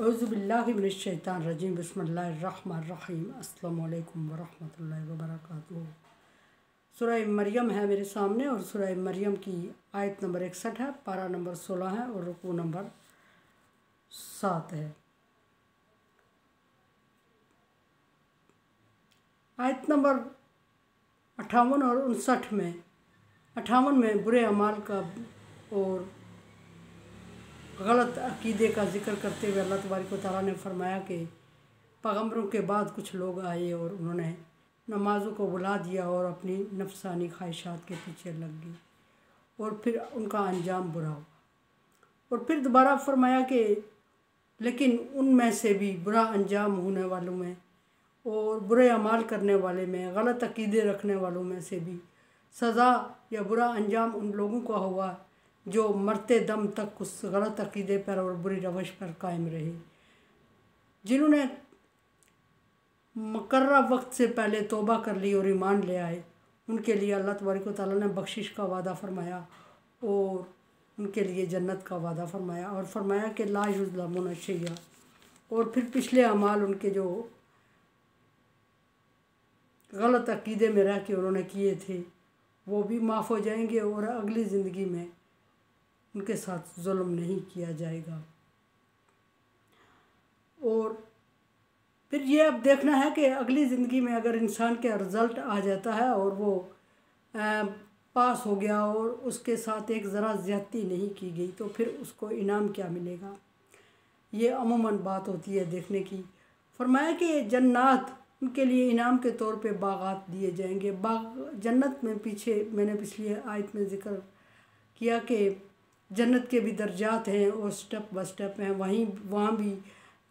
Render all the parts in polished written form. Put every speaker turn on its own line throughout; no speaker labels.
औज़ुबिल्लाहि मिनश्शैतानिर्रजीम बिस्मिल्लाहिर्रहमानिर्रहीम अस्सलामु अलैकुम वरहमतुल्लाहि वबरकातुहू। सूरह मरियम है मेरे सामने और सूरह मरियम की आयत नंबर 61 है, पारा नंबर 16 है और रुकू नंबर 7 है। आयत नंबर 58 और 59 में 58 में बुरे अमाल का और गलत अकीदे का ज़िक्र करते हुए अल्लाह तबारक व तआला ने फरमाया कि पैगम्बरों के बाद कुछ लोग आए और उन्होंने नमाज़ों को भुला दिया और अपनी नफसानी ख्वाहिशात के पीछे लग गए और फिर उनका अंजाम बुरा हुआ। और फिर दोबारा फरमाया कि लेकिन उनमें से भी बुरा अंजाम होने वालों में और बुरे अमाल करने वाले में, गलत अकीदे रखने वालों में से भी सज़ा या बुरा अंजाम उन लोगों को हुआ जो मरते दम तक उस गलत अकीदे पर और बुरी रवश पर कायम रहे। जिन्होंने मुकर्ररा वक्त से पहले तौबा कर ली और ईमान ले आए, उनके लिए अल्लाह तबारक व तआला ने बख्शिश का वादा फरमाया और उनके लिए जन्नत का वादा फरमाया और फरमाया कि ला युज़लमून शैया। और फिर पिछले अमाल उनके जो गलत अकीदे में रह के उन्होंने किए थे वो भी माफ़ हो जाएंगे और अगली ज़िंदगी में उनके साथ जुल्म नहीं किया जाएगा। और फिर ये अब देखना है कि अगली ज़िंदगी में अगर इंसान के रिज़ल्ट आ जाता है और वो पास हो गया और उसके साथ एक ज़रा ज़्यादती नहीं की गई तो फिर उसको इनाम क्या मिलेगा। ये अमूमन बात होती है देखने की। फरमाया कि जन्नात उनके लिए इनाम के तौर पे बागात दिए जाएंगे। बाग जन्नत में पीछे मैंने पिछली आयत में ज़िक्र किया कि जन्नत के भी दर्जात हैं और स्टेप बाय स्टेप हैं। वहाँ भी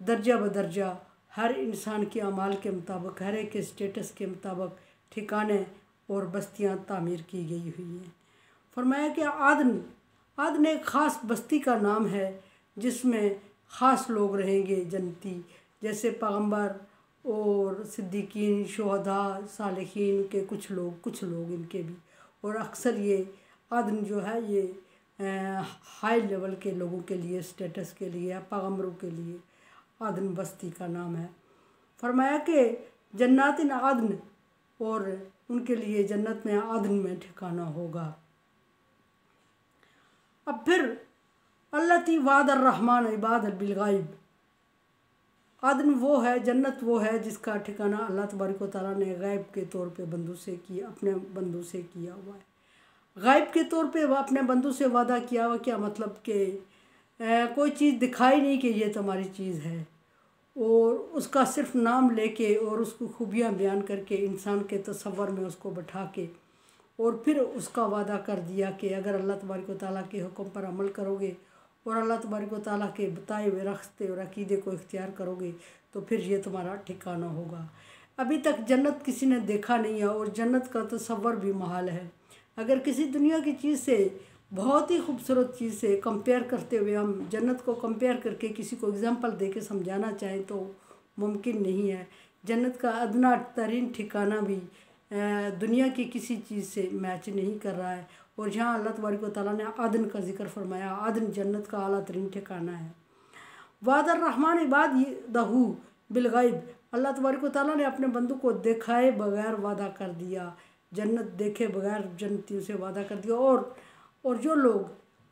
दर्जा ब दर्जा हर इंसान के अमाल के मुताबिक, हर एक के स्टेटस के मुताबिक ठिकाने और बस्तियाँ तामीर की गई हुई हैं। फरमाया कि आदन एक ख़ास बस्ती का नाम है जिसमें ख़ास लोग रहेंगे जन्नती, जैसे पैगम्बर और सिद्दीकीन, शुहदा, सालिहीन के कुछ लोग इनके भी। और अक्सर ये आदन जो है ये हाई लेवल के लोगों के लिए, स्टेटस के लिए, पैगम्बरों के लिए आदन बस्ती का नाम है। फरमाया कि जन्नातिन आदन और उनके लिए जन्नत में आदन में ठिकाना होगा। अब फिर अल्लती वाद अर्रहमान इबाद बिलगाइब, आदन वो है, जन्नत वो है जिसका ठिकाना अल्लाह तबारक व तआला ने गैब के तौर पे बंदों से किया, अपने बंदों से किया हुआ है। गैब के तौर पे अपने बंदों से वादा किया हुआ, क्या मतलब कि कोई चीज़ दिखाई नहीं कि ये तुम्हारी चीज़ है और उसका सिर्फ नाम लेके और उसको खूबियाँ बयान करके इंसान के तसव्वुर में उसको बैठा के और फिर उसका वादा कर दिया कि अगर अल्लाह तबारक व तआला के हुक्म पर अमल करोगे और अल्लाह तबारक व तआला के बताए हुए रास्ते और अकीदे को इख्तियार करोगे तो फिर ये तुम्हारा ठिकाना होगा। अभी तक जन्नत किसी ने देखा नहीं है और जन्नत का तसव्वुर भी महाल है। अगर किसी दुनिया की चीज़ से, बहुत ही खूबसूरत चीज़ से कंपेयर करते हुए हम जन्नत को कंपेयर करके किसी को एग्जांपल दे के समझाना चाहें तो मुमकिन नहीं है। जन्नत का अदना तरीन ठिकाना भी दुनिया की किसी चीज़ से मैच नहीं कर रहा है। और जहाँ अल्लाह तबारक व तआला ने आदन का जिक्र फरमाया, आदन जन्नत का आला तरीन ठिकाना है। वादर रहमान इबाद दहू बिलगाइब, अल्लाह तबारक व तआला ने अपने बंदों को दिखाए बगैर वादा कर दिया, जन्नत देखे बगैर जन्नतियों से वादा कर दिया। और जो लोग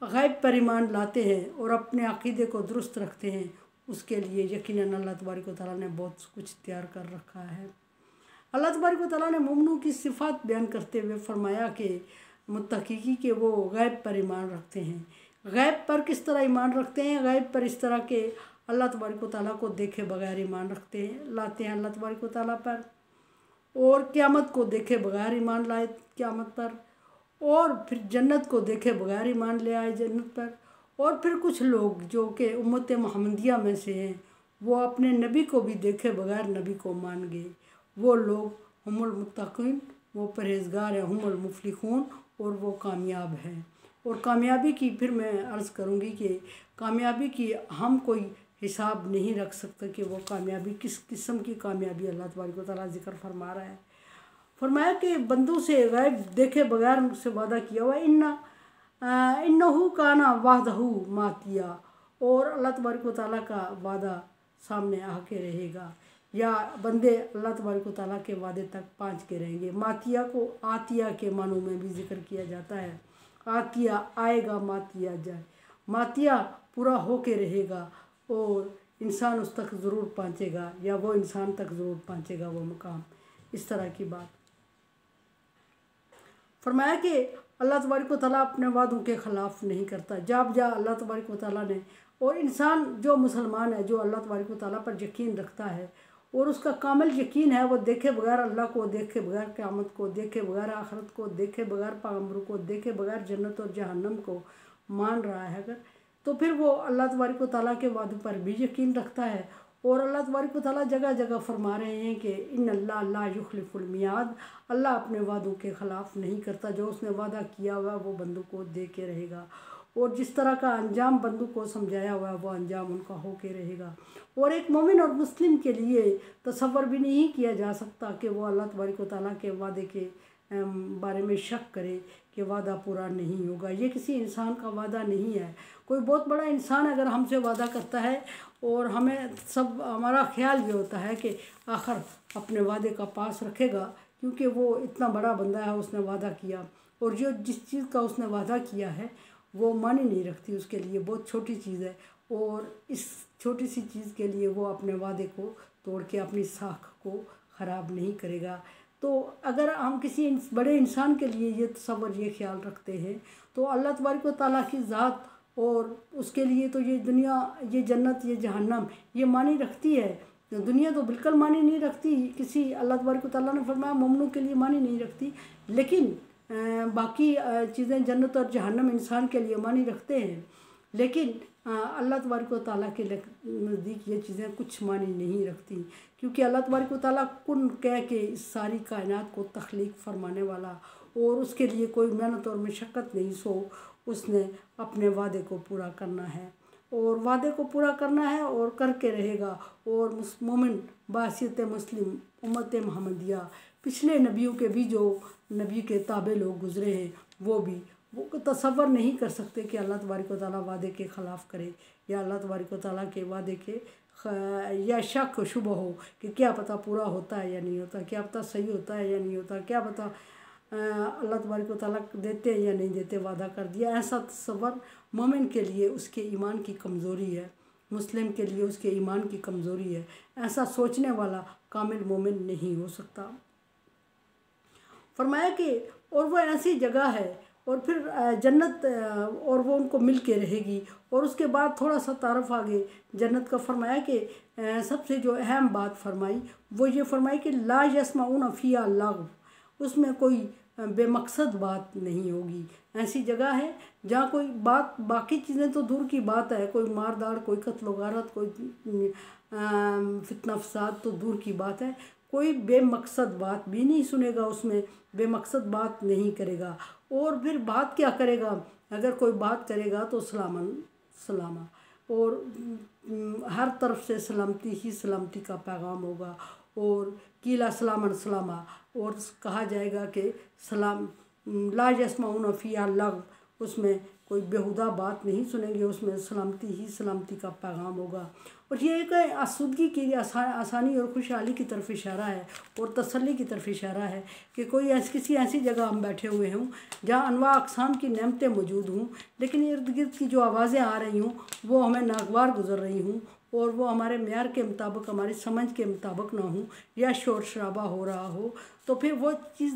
गैब पर ईमान लाते हैं और अपने अक़ीदे को दुरुस्त रखते हैं उसके लिए यकीनन अल्लाह तबारक व तआला ने बहुत कुछ तैयार कर रखा है। अल्लाह तबारक व तआला ने मोमिनों की सिफ़ात बयान करते हुए फरमाया कि मुत्तक़ी के वो गैब पर ईमान रखते हैं। गैब पर किस तरह ईमान रखते हैं? गैब पर इस तरह के अल्लाह तबारक व तआला को देखे बगैर ईमान लाते हैं अल्लाह तबारक व तआला पर, और क़यामत को देखे बगैर ईमान लाए क़यामत पर, और फिर जन्नत को देखे बगैर ईमान ले आए जन्नत पर। और फिर कुछ लोग जो कि उम्मत मुहम्मदिया में से हैं वो अपने नबी को भी देखे बगैर नबी को मान गए। वो लोग हुमुल मुत्तक़ीन, वो परहेज़गार हैं, हुमुल मुफ़लिहून, और वो कामयाब हैं। और कामयाबी की फिर मैं अर्ज़ करूँगी कि कामयाबी की हम कोई हिसाब नहीं रख सकते कि वो कामयाबी किस किस्म की कामयाबी अल्लाह तबारक व तआला ज़िक्र फरमा रहा है। फरमाया कि बंदों से गैब देखे बगैर उनसे वादा किया हुआ, इन्नहू काना वादहू मातिया, اور اللہ तबारक व तआला का वादा सामने आके रहेगा, या बंदे अल्लाह तबारक व तआला के वादे तक पहुँच के रहेंगे। मातिया को आतिया के मानों में भी जिक्र किया जाता है। आतिया आएगा, मातिया जाए, मातिया पूरा हो के रहेगा और इंसान उस तक ज़रूर पहुँचेगा, या वो इंसान तक ज़रूर पहुँचेगा वो मुकाम। इस तरह की बात फरमाया कि अल्लाह तबारक व तआला अपने वादों के ख़िलाफ़ नहीं करता। जब जा अल्लाह तबारक व तआला ने, और इंसान जो मुसलमान है, जो अल्लाह तबारक व तआला पर यकीन रखता है और उसका कामिल यकीन है, वो देखे बगैर अल्लाह को, देखे बगैर क़यामत को, देखे बगैर आखिरत को, देखे बगैर पैगंबर को, देखे बगैर जन्नत और जहन्नम को मान रहा है अगर, तो फिर वो अल्लाह तबारक व तआला के वादों पर भी यकीन रखता है। और अल्लाह तबारक व तआला जगह जगह फरमा रहे हैं कि इन्नल्लाह ला युखलिफुल मियाद, अल्लाह अपने वादों के ख़िलाफ़ नहीं करता। जो उसने वादा किया हुआ वो बंदों को दे के रहेगा, और जिस तरह का अंजाम बंदों को समझाया हुआ है वो अंजाम उनका हो के रहेगा। और एक मोमिन और मुस्लिम के लिए तसव्वुर भी नहीं किया जा सकता कि वो अल्लाह तबारक व तआला के वादे के बारे में शक करे कि वादा पूरा नहीं होगा। ये किसी इंसान का वादा नहीं है। कोई बहुत बड़ा इंसान अगर हमसे वादा करता है और हमें सब हमारा ख्याल ये होता है कि आखिर अपने वादे का पास रखेगा, क्योंकि वो इतना बड़ा बंदा है, उसने वादा किया, और जो जिस चीज़ का उसने वादा किया है वो मानी नहीं रखती, उसके लिए बहुत छोटी चीज़ है, और इस छोटी सी चीज़ के लिए वो अपने वादे को तोड़ के अपनी साख को ख़राब नहीं करेगा। तो अगर हम किसी बड़े इंसान के लिए ये तसव्वुर, ये ख्याल रखते हैं, तो अल्लाह तबारक व तआला की ज़ात और उसके लिए तो ये दुनिया, ये जन्नत, ये जहन्नम ये मानी रखती है। दुनिया तो बिल्कुल मानी नहीं रखती, किसी अल्लाह तबारक व तआला ने फरमाया मोमिनों के लिए मानी नहीं रखती, लेकिन बाकी चीज़ें जन्नत और जहन्नम इंसान के लिए मानी रखते हैं। लेकिन अल्लाह तबारक व तआला के नज़दीक ये चीज़ें कुछ मानी नहीं रखती, क्योंकि अल्लाह तबारक व तआला कुन कह के इस सारी कायनात को तख्लीक फरमाने वाला, और उसके लिए कोई मेहनत और मशक्क़त नहीं, सो उसने अपने वादे को पूरा करना है, और वादे को पूरा करना है और करके रहेगा। और मोमिन बासियत मुस्लिम उम्मत मुहम्मदिया, पिछले नबियों के भी जो नबी के ताबे लोग गुज़रे हैं, वो तसव्वुर नहीं कर सकते कि अल्लाह तबारक व तआला वादे के ख़िलाफ़ करे, या अल्लाह तबारक व तआला के वादे के या शक शुबह हो कि क्या पता पूरा होता है या नहीं होता, क्या पता सही होता है या नहीं होता, क्या पता अल्लाह तबारक व तआला देते हैं या नहीं देते, वादा कर दिया। ऐसा तसव्वुर मोमिन के लिए उसके ईमान की कमज़ोरी है, मुस्लिम के लिए उसके ईमान की कमज़ोरी है। ऐसा सोचने वाला कामिल मोमिन नहीं हो सकता। फरमाया कि और वो ऐसी जगह है, और फिर जन्नत, और वो उनको मिल के रहेगी। और उसके बाद थोड़ा सा तारफ़ आगे जन्नत का फरमाया कि सबसे जो अहम बात फरमाई वो ये फरमाई कि ला यस्माऊन फ़ीहा लग़व, उसमें कोई बेमकसद बात नहीं होगी। ऐसी जगह है जहाँ कोई बात, बाकी चीज़ें तो दूर की बात है, कोई मारदार, कोई कत्ल गारत, कोई फितना फसाद तो दूर की बात है, कोई बेमकसद बात भी नहीं सुनेगा, उसमें बेमकसद बात नहीं करेगा। और फिर बात क्या करेगा, अगर कोई बात करेगा तो सलामन सलामा, और हर तरफ से सलामती ही सलामती का पैगाम होगा। और कीला सलामन सलामा, और कहा जाएगा कि सलाम ला यस्माऊन फ़ीहा लग़व, उसमें कोई बेहुदा बात नहीं सुनेंगे, उसमें सलामती ही सलामती का पैगाम होगा। और ये एक आसूदगी की आसानी और खुशहाली की तरफ इशारा है, और तसल्ली की तरफ इशारा है कि कोई किसी ऐसी जगह हम बैठे हुए हों जहाँ अनवा अक़साम की नेमतें मौजूद हों, लेकिन इर्द गिर्द की जो आवाज़ें आ रही हों वो हमें नागवार गुज़र रही हों, और वो हमारे मेयार के मुताबिक, हमारी समझ के मुताबिक ना हो, या शोर शराबा हो रहा हो, तो फिर वो चीज़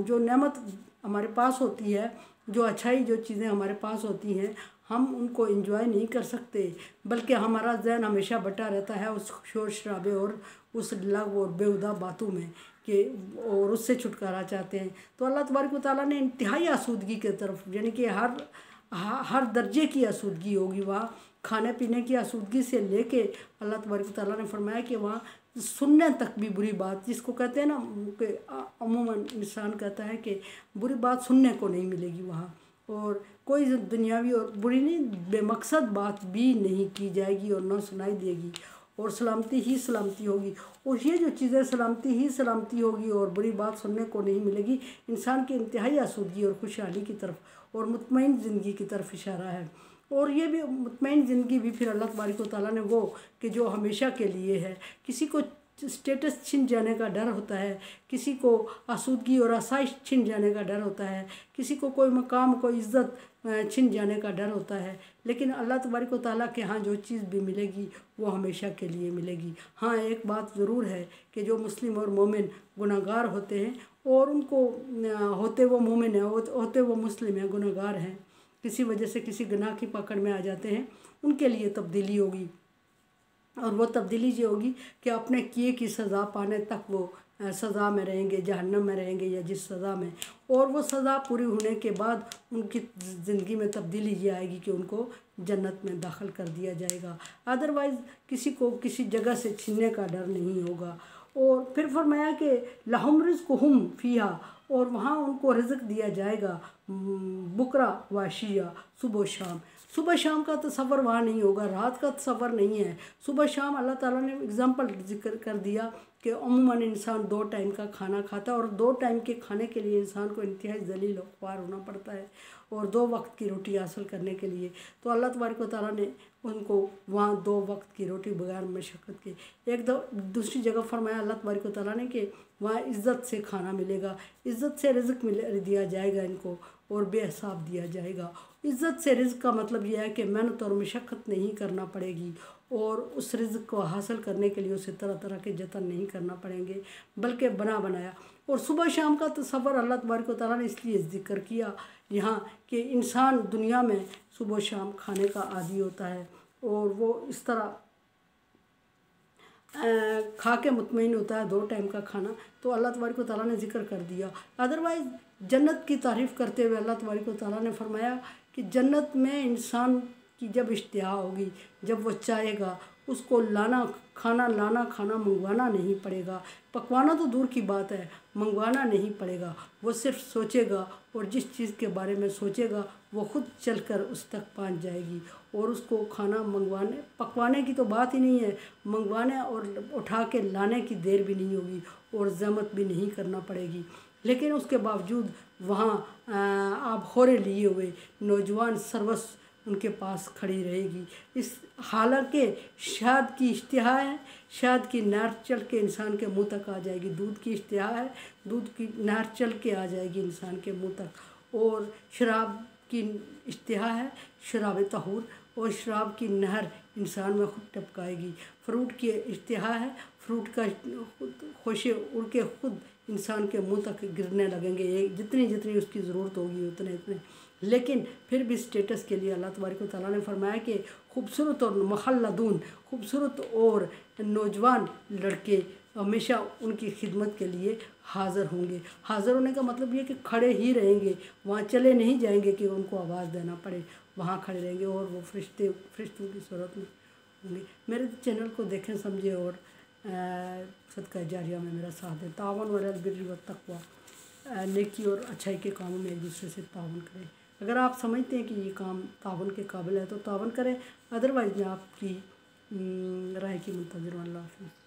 जो नेमत हमारे पास होती है, जो अच्छाई, जो चीज़ें हमारे पास होती हैं, हम उनको एंजॉय नहीं कर सकते, बल्कि हमारा जहन हमेशा बटा रहता है उस शोर शराबे और उस लग़व और बेहुदा बातों में कि, और उससे छुटकारा चाहते हैं। तो अल्लाह तबारक व तआला ने इंतहाई आसूदगी के तरफ, यानी कि हर दर्जे की आसूदगी होगी वहाँ, खाने पीने की आसूदगी से लेके अल्लाह तबारक व तआला ने फरमाया कि वहाँ सुनने तक भी बुरी बात, जिसको कहते हैं ना कि अमूमन इंसान कहता है कि बुरी बात सुनने को नहीं मिलेगी वहाँ, और कोई दुनियावी और बुरी नहीं, बेमकसद बात भी नहीं की जाएगी और ना सुनाई देगी, और सलामती ही सलामती होगी। और ये जो चीज़ें सलामती ही सलामती होगी और बुरी बात सुनने को नहीं मिलेगी, इंसान की इंतहाई आसूदगी और खुशहाली की तरफ और मुतमईन ज़िंदगी की तरफ इशारा है। اور یہ بھی مطمئن زندگی بھی پھر اللہ تبارک و تعالیٰ نے وہ کہ جو ہمیشہ کے لیے ہے. کسی کو اسٹیٹس چھن جانے کا ڈر ہوتا ہے، کسی کو آسودگی اور آسائش چھن جانے کا ڈر ہوتا ہے، کسی کو کوئی مقام کوئی عزت چھن جانے کا ڈر ہوتا ہے، لیکن اللہ تبارک و تعالیٰ کے ہاں جو چیز بھی ملے گی وہ ہمیشہ کے لیے ملے گی. ہاں ایک بات ضرور ہے کہ جو مسلم اور مومن گناہ گار ہوتے ہیں اور ان کو ہوتے وہ مومن ہیں ہوتے وہ مسلم ہیں گناہ گار ہیں، کسی وجہ سے کسی گناہ کی پکڑ میں آ جاتے ہیں، ان کے لیے تبدیلی ہوگی. اور وہ تبدیلی یہ ہوگی کہ اپنے کیے کی سزا پانے تک وہ سزا میں رہیں گے، جہنم میں رہیں گے یا جس سزا میں، اور وہ سزا پوری ہونے کے بعد ان کی زندگی میں تبدیلی یہ آئے گی کہ ان کو جنت میں داخل کر دیا جائے گا. ادروائز کسی کو کسی جگہ سے چھیننے کا ڈر نہیں ہوگا. اور پھر فرمایا کہ لہم رزقہم فیہا، اور وہاں ان کو رزق دیا جائے گا بکرا وعشیہ، صبح و شام. صبح شام کا تصور وہاں نہیں ہوگا، رات کا تصور نہیں ہے. صبح شام اللہ تعالیٰ نے اگزامپل ذکر کر دیا کہ عموماً انسان 2 ٹائم کا کھانا کھاتا ہے، اور 2 ٹائم کے کھانے کے لیے انسان کو انتہائی ذلیل و خوار ہونا پڑتا ہے، اور 2 وقت کی روٹی حاصل کرنے کے لیے. تو اللہ تبارک و تعالیٰ نے ان کو وہاں 2 وقت کی روٹی بغیر مشقت کے. دوسری جگہ فرمایا اللہ تبارک و تعالیٰ نے کہ وہاں عزت سے کھانا ملے گا، عزت سے رزق دیا جائے گا ان کو، اور بے حساب دیا جائے گا. عزت سے رزق کا مطلب یہ ہے کہ محنت اور مشقت نہیں کرنا پڑے گی، اور اس رزق کو حاصل کرنے کے لیے اسے طرح طرح کے جتن نہیں کرنا پڑیں گے، بلکہ بنا بنایا. اور صبح شام کا تصور اللہ تبارک و تعالیٰ نے اس لیے ذکر کیا یہاں کہ انسان دنیا میں صبح و شام کھانے کا عادی ہوتا ہے، اور وہ اس طرح کھا کے مطمئن ہوتا ہے 2 ٹائم کا کھانا. تو اللہ تبارک و تعالیٰ نے ذکر کر دیا. ادروائز جنت کی تعریف کرتے ہوئے اللہ تبارک و تعالیٰ نے فرمایا کہ جنت میں انسان کی جب اشتہا ہوگی، جب وہ چاہے گا، اس کو لانا کھانا منگوانا نہیں پڑے گا. پکوانا تو دور کی بات ہے، منگوانا نہیں پڑے گا. وہ صرف سوچے گا، اور جس چیز کے بارے میں سوچے گا وہ خود چل کر اس تک پہنچ جائے گی، اور اس کو کھانا پکوانے کی تو بات ہی نہیں ہے، منگوانے اور اٹھا کے لانے کی دیر بھی نہیں ہوگی، اور زحمت بھی نہیں کرنا پڑے گی. لیکن اس کے باوجود وہاں آپ خورے لیے ہوئے نوجوان سروس ان کے پاس کھڑی رہے گی. حالانکہ شہد کی اشتہا ہے، شہد کی نہر چل کے انسان کے منہ تک آ جائے گی. دودھ کی اشتہا ہے، دودھ کی نہر چل کے آ جائے گی انسان کے منہ تک. اور شراب کی اشتہا ہے، شراب طہور، اور شراب کی نہر انسان میں خود ٹپکائے گی. فروٹ کی اشتہا ہے، فروٹ کا خوشے اڑ کے خود انسان کے منہ تک گرنے لگیں گے، جتنی اس کی ضرورت ہوگی اتنے. لیکن پھر بھی اسٹیٹس کے لیے اللہ تبارک و تعالیٰ نے فرمایا کہ خوبصورت اور مخلدون، خوبصورت اور نوجوان لڑکے ہمیشہ ان کی خدمت کے لیے حاضر ہوں گے. حاضر ہونے کا مطلب یہ کہ کھڑے ہی رہیں گے، وہاں چلے نہیں جائیں گے کہ ان کو آواز دینا پڑے، وہاں کھڑے رہیں گے، اور وہ فرشتوں کی صورت میں ہوں گے. میرے چینل کو دیکھیں سمجھے اور صدقہ جاریہ میں میرا ساتھ دیں. تعاون علی البر والتقوی، نیکی اور اچھائی کے کاموں میں ایک دوسرے سے تعاون کریں. اگر آپ سمجھتے ہیں کہ یہ کام تعاون کے قابل ہے تو تعاون کریں، ادروائز میں آپ کی رائے کی منتظر ہوں. اللہ حافظ.